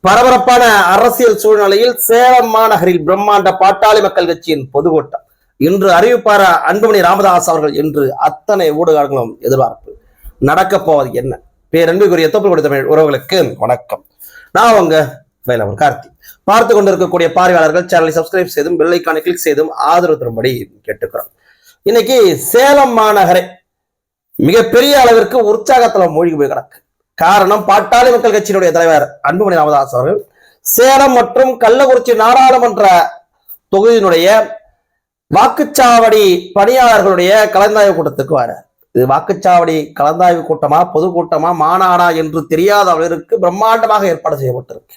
பரபரப்பான அரசியல் சூழ்நிலையில் சேலம் மாநகரில் பிரம்மாண்ட பாட்டாளி மக்கள் கட்சியின் பொதுக்கூட்டம் இன்று அறிவிப்பார அன்புமணி ராமதாஸ் அவர்கள் என்று அத்தனை ஊடகங்களும் எதிர்பார்ப்பு. நடக்க போவது என்ன? பேரன்புக்குரிய தொப்புள் தமிழ் உறவுகளுக்கு வணக்கம். நான் உங்க வேலவர் கார்த்தி. பார்த்து கொண்டிருக்கக்கூடிய பார்வையாளர்கள் சேனலை சப்ஸ்கிரைப் செய்தும் பெல் ஐகானை கிளிக் செய்தும் ஆதரவு தரும்படி கேட்டுக்கிறோம். இன்னைக்கு சேலம் மாநகரை மிகப்பெரிய அளவிற்கு உற்சாகத்துல மூழ்கி போய் கிடக்கு. காரணம், பாட்டாளி மக்கள் கட்சியினுடைய தலைவர் அன்புமணி ராமதாஸ் அவர்கள் சேலம் மற்றும் கள்ளக்குறிச்சி நாடாளுமன்ற தொகுதியினுடைய வாக்குச்சாவடி பணியாளர்களுடைய கலந்தாய்வு கூட்டத்துக்கு வர. இது வாக்குச்சாவடி கலந்தாய்வு கூட்டமா, பொதுக்கூட்டமா, மாநாடா என்று தெரியாத அளவிற்கு பிரம்மாண்டமாக ஏற்பாடு செய்யப்பட்டிருக்கு.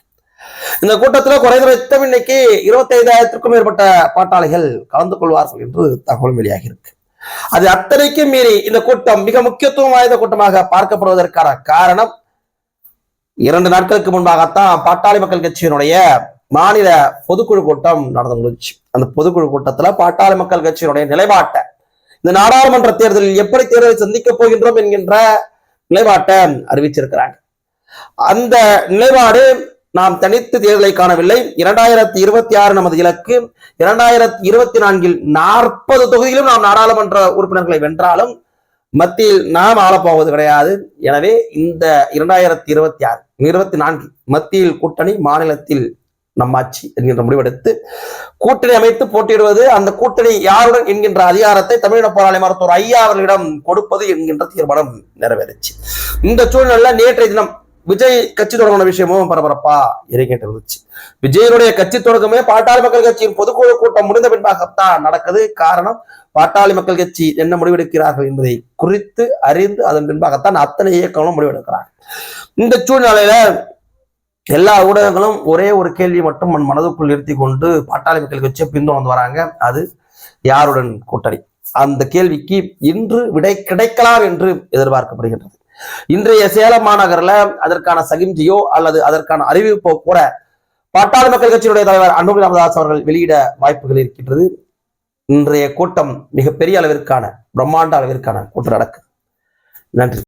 இந்த கூட்டத்தில் குறைந்தபட்சம் இன்னைக்கு 25,000க்கும் மேற்பட்ட பாட்டாளிகள் கலந்து கொள்வார்கள் என்று தகவல் வெளியாகி இருக்கு. அது அத்தனைக்கும் மீறி இந்த கூட்டம் மிக முக்கியத்துவம் வாய்ந்த கூட்டமாக பார்க்கப்படுவதற்கான காரணம், 2 நாட்களுக்கு முன்பாகத்தான் பாட்டாளி மக்கள் கட்சியினுடைய மாநில பொதுக்குழு கூட்டம் நடந்து முடிச்சு. அந்த பொதுக்குழு கூட்டத்துல பாட்டாளி மக்கள் கட்சியினுடைய நிலைப்பாட்டை, இந்த நாடாளுமன்ற தேர்தலில் எப்படி தேர்தலை சந்திக்க போகின்றோம் என்கின்ற நிலைப்பாட்டை அறிவிச்சிருக்கிறாங்க. அந்த நிலைப்பாடு, நாம் தனித்து தேர்தலை காணவில்லை. 2026 நமது இலக்கு. 2024 40 தொகுதியிலும் நாம் நாடாளுமன்ற உறுப்பினர்களை வென்றாலும் மத்தியில் நாம் ஆளப்போவது கிடையாது. எனவே இந்த 2024 மத்தியில் கூட்டணி, மாநிலத்தில் நம்மாட்சி என்கின்ற முடிவெடுத்து கூட்டணி அமைத்து போட்டியிடுவது, அந்த கூட்டணி யாருடன் என்கின்ற அதிகாரத்தை தமிழின போராளி மருத்துவர் ஐயா அவர்களிடம் கொடுப்பது என்கின்ற தீர்மானம் நிறைவேறிச்சு. இந்த சூழ்நிலை நேற்றைய தினம் விஜய் கட்சி தொடங்கின விஷயமும் பரபரப்பா இறங்கிட்டு இருந்துச்சு. விஜயனுடைய கட்சி தொடக்கமே பாட்டாளி மக்கள் கட்சியின் பொதுக்குழு கூட்டம் முடிந்த பின்பாகத்தான் நடக்குது. காரணம், பாட்டாளி மக்கள் கட்சி என்ன முடிவெடுக்கிறார்கள் என்பதை குறித்து அறிந்து அதன் பின்பாகத்தான் அத்தனை இயக்கங்களும் முடிவெடுக்கிறார்கள். இந்த சூழ்நிலையில எல்லா ஊடகங்களும் ஒரே ஒரு கேள்வி மட்டும் மனதுக்குள் நிறுத்தி கொண்டு பாட்டாளி மக்கள் கட்சியை பின்தொடர்ந்து வராங்க. அது யாருடன் கூட்டணி? அந்த கேள்விக்கு இன்று விடை கிடைக்கலாம் என்று எதிர்பார்க்கப்படுகின்றது. இன்றைய சேலம் மாநகரில் அதற்கான சகிம்ஜியோ அல்லது அதற்கான அறிவிப்போ கூட பாட்டாளி மக்கள் கட்சியினுடைய தலைவர் அன்புமணி ராமதாஸ் அவர்கள் வெளியிட வாய்ப்புகள் இருக்கின்றது. இன்றைய கூட்டம் மிகப்பெரிய அளவிற்கான, பிரம்மாண்ட அளவிற்கான கூட்டம் நடக்குது. நன்றி.